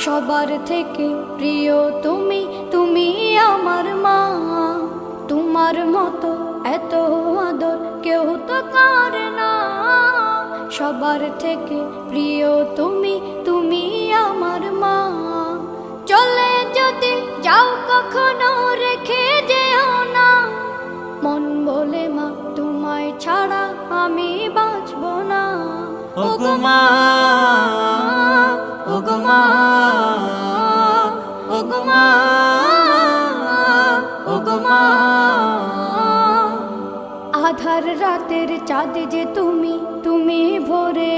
সবার থেকে প্রিয় তুমি, তুমি আমার মা। তোমার মতো এত আদর কেউ তো করে না। সবার থেকে প্রিয় তুমি, তুমি আমার মা। চলে যদি যাও কখনো রেখে যেও না, মন বলে মা তোমায় ছাড়া আমি বাঁচব না। ওগো মা, ওগো মা, ওগো মা, ওগো মা। আধার রাতের চাঁদ যে তুমি, তুমি ভোরে